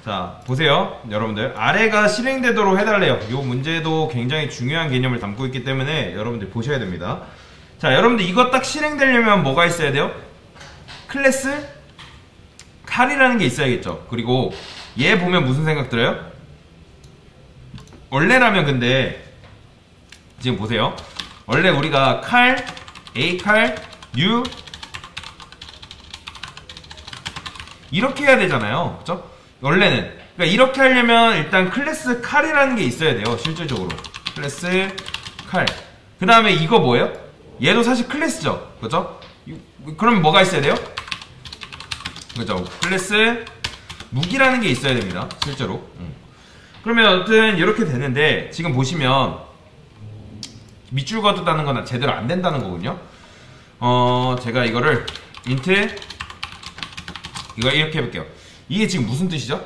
자, 보세요. 여러분들. 아래가 실행되도록 해달래요. 이 문제도 굉장히 중요한 개념을 담고 있기 때문에 여러분들 보셔야 됩니다. 자, 여러분들 이거 딱 실행되려면 뭐가 있어야 돼요? 클래스 칼이라는 게 있어야겠죠. 그리고 얘 보면 무슨 생각 들어요? 원래라면 근데 지금 보세요. 원래 우리가 칼, A 칼, U 이렇게 해야 되잖아요. 그쵸? 원래는. 그러니까 이렇게 하려면 일단 클래스 칼이라는 게 있어야 돼요. 실질적으로. 클래스 칼. 그 다음에 이거 뭐예요? 얘도 사실 클래스죠. 그죠? 그러면 뭐가 있어야 돼요? 그죠? 클래스 무기라는 게 있어야 됩니다. 실제로. 그러면 아무튼 이렇게 되는데 지금 보시면 밑줄 그었다는 건 제대로 안 된다는 거군요. 제가 이거를 int 이거 이렇게 해볼게요. 이게 지금 무슨 뜻이죠?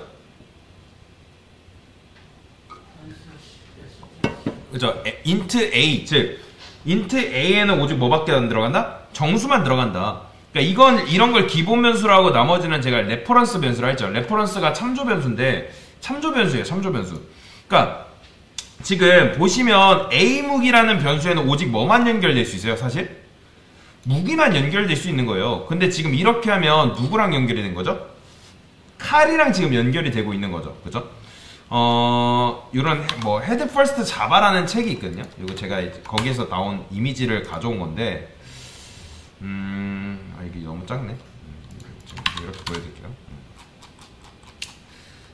그죠? int a, 즉 int a에는 오직 뭐밖에 안 들어간다? 정수만 들어간다. 그러니까 이건 이런 걸 기본 변수라고 나머지는 제가 레퍼런스 변수라 했죠. 레퍼런스가 참조 변수인데 참조 변수예요. 참조 변수. 그러니까 지금 보시면 a 무기라는 변수에는 오직 뭐만 연결될 수 있어요? 사실 무기만 연결될 수 있는 거예요. 근데 지금 이렇게 하면 누구랑 연결이 된 거죠? 칼이랑 지금 연결이 되고 있는 거죠. 그죠? 이런 뭐 헤드 퍼스트 자바라는 책이 있거든요. 이거 제가 거기에서 나온 이미지를 가져온 건데 이게 너무 작네. 이렇게 보여드릴게요.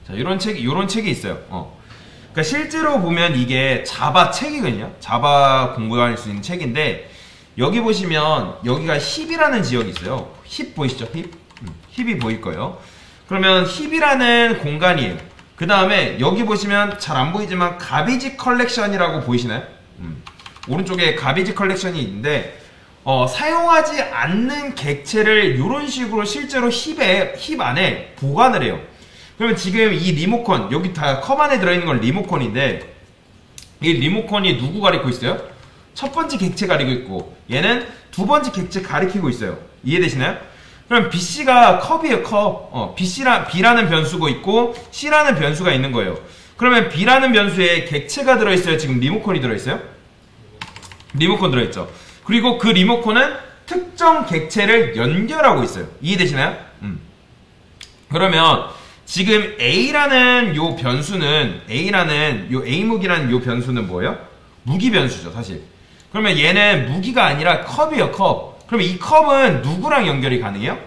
자, 요런 책이 있어요. 그러니까 실제로 보면 이게 자바 책이거든요. 자바 공부할 수 있는 책인데 여기 보시면 여기가 힙이라는 지역이 있어요. 힙 보이시죠? 힙이 보일 거예요. 그러면 힙이라는 공간이에요. 그 다음에 여기 보시면 잘 안 보이지만 가비지 컬렉션이라고 보이시나요? 오른쪽에 가비지 컬렉션이 있는데 사용하지 않는 객체를 이런 식으로 실제로 힙 안에 보관을 해요. 그러면 지금 이 리모컨 여기 다 컵 안에 들어있는 건 리모컨인데 이 리모컨이 누구 가리고 있어요? 첫 번째 객체 가리고 있고 얘는 두 번째 객체 가리키고 있어요. 이해되시나요? 그럼 BC가 컵이에요. 컵. B라는 변수가 있고 C라는 변수가 있는 거예요. 그러면 B라는 변수에 객체가 들어있어요. 지금 리모컨이 들어있어요? 리모컨 들어있죠. 그리고 그 리모컨은 특정 객체를 연결하고 있어요. 이해되시나요? 그러면 지금 A라는 요 변수는 A라는 요 A무기라는 요 변수는 뭐예요? 무기 변수죠, 사실. 그러면 얘는 무기가 아니라 컵이에요, 컵. 그러면 이 컵은 누구랑 연결이 가능해요?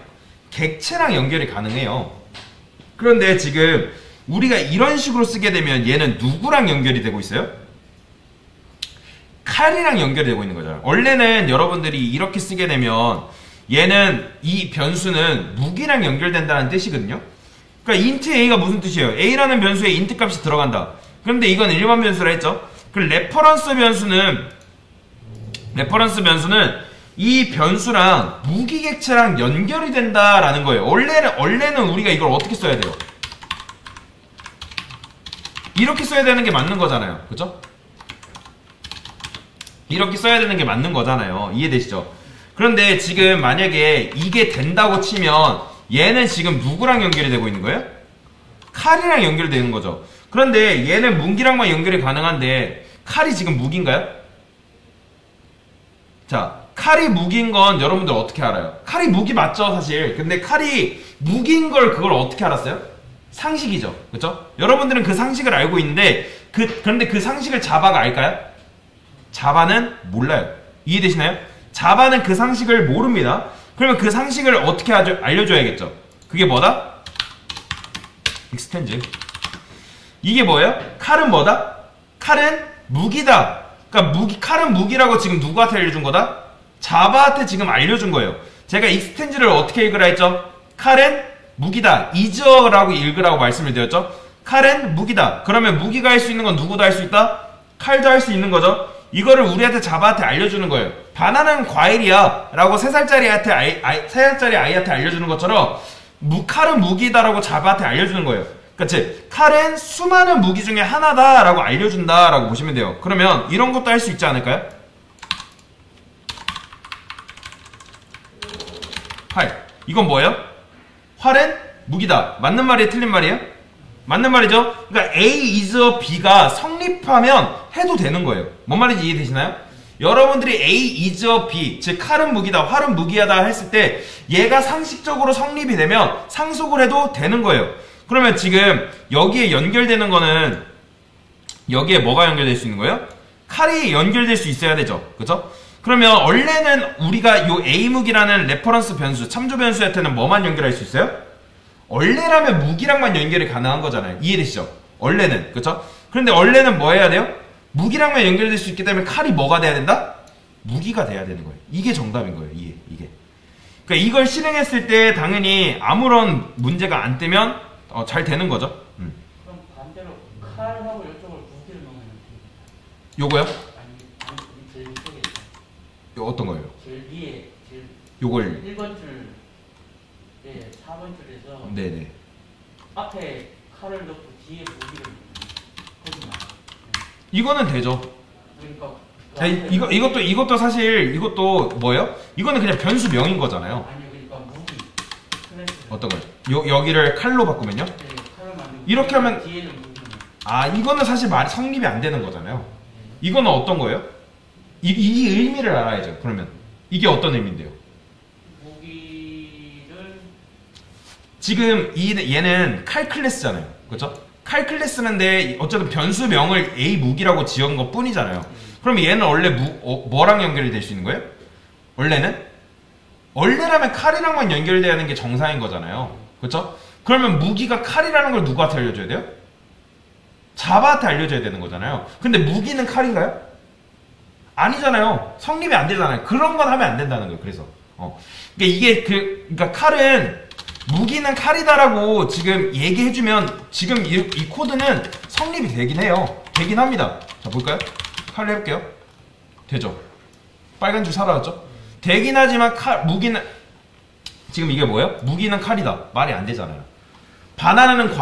객체랑 연결이 가능해요. 그런데 지금 우리가 이런 식으로 쓰게 되면 얘는 누구랑 연결이 되고 있어요? 칼이랑 연결이 되고 있는 거잖아요. 원래는 여러분들이 이렇게 쓰게 되면 얘는 이 변수는 무기랑 연결된다는 뜻이거든요. 그러니까 int a가 무슨 뜻이에요? a라는 변수에 int 값이 들어간다. 그런데 이건 일반 변수라 했죠. 그 레퍼런스 변수는 이 변수랑 무기 객체랑 연결이 된다라는 거예요. 원래는 우리가 이걸 어떻게 써야 돼요? 이렇게 써야 되는 게 맞는 거잖아요. 그죠? 이렇게 써야 되는 게 맞는 거잖아요. 이해되시죠? 그런데 지금 만약에 이게 된다고 치면 얘는 지금 누구랑 연결이 되고 있는 거예요? 칼이랑 연결되는 거죠. 그런데 얘는 무기랑만 연결이 가능한데 칼이 지금 무기인가요? 자, 칼이 무기인 건 여러분들 어떻게 알아요? 칼이 무기 맞죠, 사실. 근데 칼이 무기인 걸 그걸 어떻게 알았어요? 상식이죠. 그쵸? 여러분들은 그 상식을 알고 있는데 그런데 그 상식을 자바가 알까요? 자바는 몰라요. 이해되시나요? 자바는 그 상식을 모릅니다. 그러면 그 상식을 어떻게 알려줘야겠죠? 그게 뭐다? 익스텐즈. 이게 뭐예요? 칼은 뭐다? 칼은 무기다. 그러니까 칼은 무기라고 지금 누구한테 알려준 거다? 자바한테 지금 알려준 거예요. 제가 익스텐즈를 어떻게 읽으라 했죠? 칼은 무기다. 이저라고 읽으라고 말씀을 드렸죠? 칼은 무기다. 그러면 무기가 할 수 있는 건 누구도 할 수 있다? 칼도 할 수 있는 거죠? 이거를 우리한테 자바한테 알려주는 거예요. 바나나는 과일이야 라고 3살짜리 아이한테 알려주는 것처럼 칼은 무기다라고 자바한테 알려주는 거예요. 그치? 칼은 수많은 무기 중에 하나다 라고 알려준다 라고 보시면 돼요. 그러면 이런 것도 할 수 있지 않을까요? 활. 이건 뭐예요? 활은 무기다. 맞는 말이에요? 틀린 말이에요? 맞는 말이죠? 그러니까 A is a B가 성립하면 해도 되는 거예요. 뭔 말인지 이해되시나요? 여러분들이 A is a B, 즉 칼은 무기다, 활은 무기하다 했을 때 얘가 상식적으로 성립이 되면 상속을 해도 되는 거예요. 그러면 지금 여기에 연결되는 거는 여기에 뭐가 연결될 수 있는 거예요? 칼이 연결될 수 있어야 되죠. 그죠? 그러면 원래는 우리가 요 A 무기라는 레퍼런스 변수, 참조 변수한테는 뭐만 연결할 수 있어요? 원래라면 무기랑만 연결이 가능한 거잖아요. 이해되시죠? 원래는. 그쵸? 그런데 원래는 뭐 해야 돼요? 무기랑만 연결될 수 있기 때문에 칼이 뭐가 돼야 된다? 무기가 돼야 되는 거예요. 이게 정답인 거예요. 이게. 그러니까 이걸 실행했을 때 당연히 아무런 문제가 안 뜨면 잘 되는 거죠. 그럼 반대로 칼하고 이쪽을 무기를 넣으면 요거요? 아니 제일 위쪽에 요 어떤 거예요? 제일 위에 제일 요걸 1번 줄 4번 줄에서 네네. 앞에 칼을 넣고 뒤에 무기를 거기만. 이거는 되죠. 그러니까 자, 이것도 사실 이것도 뭐예요? 이거는 그냥 변수명인 거잖아요. 아니 그러니까 무기 클래스. 어떤 거요? 여기를 칼로 바꾸면요? 네, 칼을 만들고 이렇게 하면 뒤에는 무기를. 이거는 사실 말이 성립이 안 되는 거잖아요. 이거는 어떤 거예요? 이 의미를 알아야죠. 그러면 이게 어떤 의미인데요? 무기를 지금 얘는 칼 클래스잖아요. 그렇죠? 칼 클래스인데 어쨌든 변수명을 A 무기라고 지은 것 뿐이잖아요. 그럼 얘는 원래 뭐랑 연결이 될 수 있는 거예요? 원래라면 칼이랑만 연결돼야 하는 게 정상인 거잖아요. 그렇죠? 그러면 무기가 칼이라는 걸 누구한테 알려줘야 돼요? 자바한테 알려줘야 되는 거잖아요. 근데 무기는 칼인가요? 아니잖아요. 성립이 안 되잖아요. 그런 건 하면 안 된다는 거예요. 그래서 그러니까 그러니까 칼은 무기는 칼이다라고 지금 얘기해주면 지금 이 코드는 성립이 되긴 해요. 되긴 합니다. 자, 볼까요? 칼로 해볼게요. 되죠? 빨간 줄 사라졌죠? 되긴 하지만 무기는 지금 이게 뭐예요? 무기는 칼이다. 말이 안 되잖아요. 바나나는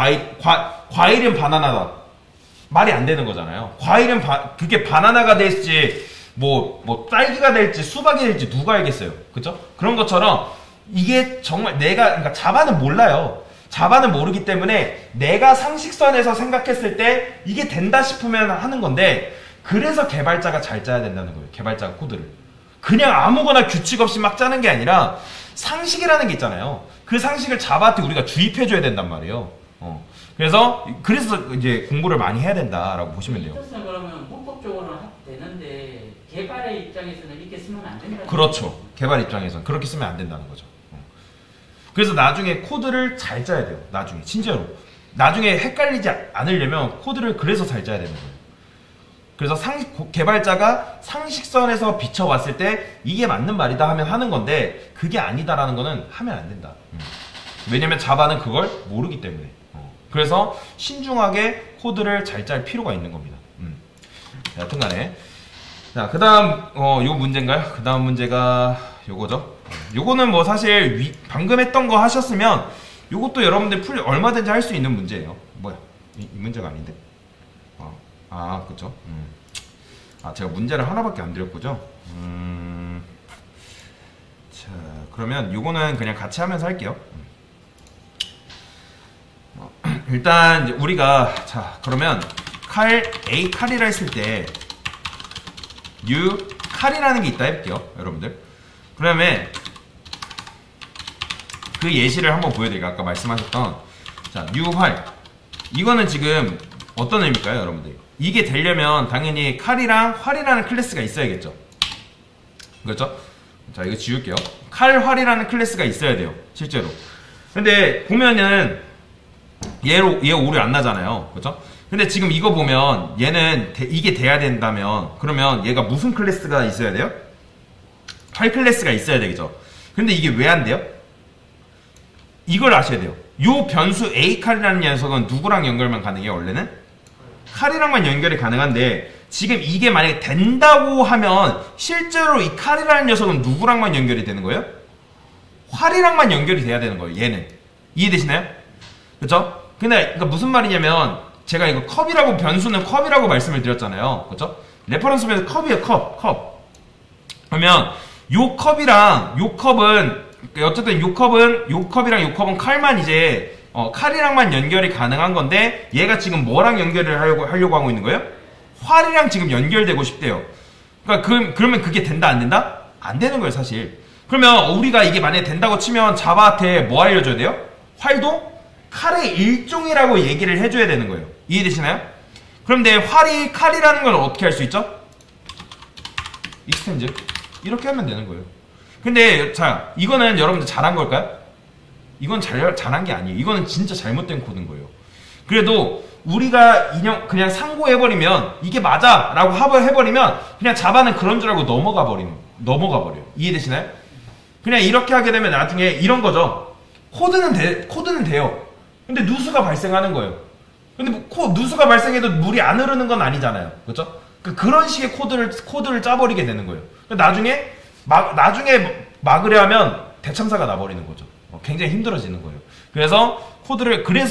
과일은 바나나다. 말이 안 되는 거잖아요. 과일은 그게 바나나가 될지 뭐 딸기가 될지 수박이 될지 누가 알겠어요. 그죠? 그런 것처럼 이게 정말 그러니까 자바는 몰라요. 자바는 모르기 때문에 내가 상식선에서 생각했을 때 이게 된다 싶으면 하는 건데 그래서 개발자가 잘 짜야 된다는 거예요. 개발자가 코드를. 그냥 아무거나 규칙 없이 막 짜는 게 아니라 상식이라는 게 있잖아요. 그 상식을 자바한테 우리가 주입해줘야 된단 말이에요. 그래서 이제 공부를 많이 해야 된다라고 보시면 돼요. 뜻은 그러면 문법적으로는 되는데 개발의 입장에서는 이렇게 쓰면 안 된다. 그렇죠. 개발 입장에서는 그렇게 쓰면 안 된다는 거죠. 그래서 나중에 코드를 잘 짜야 돼요. 나중에 진짜로. 나중에 헷갈리지 않으려면 코드를 그래서 잘 짜야 되는 거예요. 그래서 개발자가 상식선에서 비춰봤을 때 이게 맞는 말이다 하면 하는 건데 그게 아니다라는 거는 하면 안 된다. 왜냐면 자바는 그걸 모르기 때문에. 그래서 신중하게 코드를 잘 짤 필요가 있는 겁니다. 여튼 간에. 자, 그 다음, 요 문제인가요? 그 다음 문제가 요거죠. 요거는 뭐 사실 방금 했던 거 하셨으면 요것도 여러분들 얼마든지 할 수 있는 문제예요. 뭐야? 이 문제가 아닌데? 그쵸. 제가 문제를 하나밖에 안 드렸고죠. 자, 그러면 요거는 그냥 같이 하면서 할게요. 일단 우리가 그러면 A 칼이라 했을 때 U 칼이라는 게 있다 해볼게요, 여러분들. 그러면 그 예시를 한번 보여드릴게요. 아까 말씀하셨던 U 활. 이거는 지금 어떤 의미일까요, 여러분들? 이게 되려면 당연히 칼이랑 활이라는 클래스가 있어야겠죠. 그렇죠? 자, 이거 지울게요. 칼, 활이라는 클래스가 있어야 돼요, 실제로. 근데 보면은 얘 오류 안 나잖아요. 그렇죠? 근데 지금 이거 보면 얘는 이게 돼야 된다면 그러면 얘가 무슨 클래스가 있어야 돼요? 활 클래스가 있어야 되겠죠. 근데 이게 왜 안 돼요? 이걸 아셔야 돼요. 요 변수 A 칼이라는 녀석은 누구랑 연결만 가능해요? 원래는 칼이랑만 연결이 가능한데 지금 이게 만약에 된다고 하면 실제로 이 칼이라는 녀석은 누구랑만 연결이 되는 거예요? 활이랑만 연결이 돼야 되는 거예요. 얘는. 이해되시나요? 그쵸? 근데 그러니까 무슨 말이냐면 제가 이거 컵이라고 변수는 컵이라고 말씀을 드렸잖아요. 그쵸? 레퍼런스 변수 컵이에요. 컵. 그러면 요 컵이랑 요 컵은 어쨌든 요 컵이랑 요 컵은 칼만 이제 칼이랑만 연결이 가능한 건데 얘가 지금 뭐랑 연결을 하려고 하고 있는 거예요? 활이랑 지금 연결되고 싶대요. 그러니까 그러면 그게 된다 안 된다? 안 되는 거예요 사실. 그러면 우리가 이게 만약에 된다고 치면 자바한테 뭐 알려줘야 돼요? 활도 칼의 일종이라고 얘기를 해줘야 되는 거예요. 이해되시나요? 그런데 활이 칼이라는 걸 어떻게 할 수 있죠? 익스텐즈 이렇게 하면 되는 거예요. 근데 자 이거는 여러분들 잘한 걸까요? 이건 잘한 게 아니에요. 이거는 진짜 잘못된 코드인 거예요. 그래도 우리가 그냥 상고해버리면 이게 맞아 라고 해버리면 그냥 자바는 그런 줄 알고 넘어가 버려요. 이해되시나요? 그냥 이렇게 하게 되면 나중에 이런 거죠. 코드는 돼요. 근데 누수가 발생하는 거예요. 근데 누수가 발생해도 물이 안 흐르는 건 아니잖아요. 그렇죠? 그런 식의 코드를 짜버리게 되는 거예요. 나중에 막으려 하면 대참사가 나버리는 거죠. 굉장히 힘들어지는 거예요. 그래서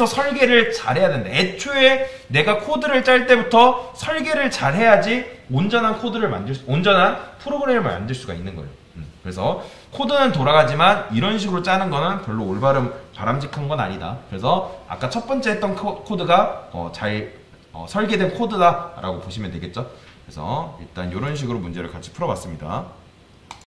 설계를 잘해야 된다. 애초에 내가 코드를 짤 때부터 설계를 잘해야지 온전한 프로그램을 만들 수가 있는 거예요. 그래서 코드는 돌아가지만 이런 식으로 짜는 거는 별로 바람직한 건 아니다. 그래서 아까 첫 번째 했던 코드가 잘 설계된 코드다라고 보시면 되겠죠. 그래서 일단 이런 식으로 문제를 같이 풀어봤습니다.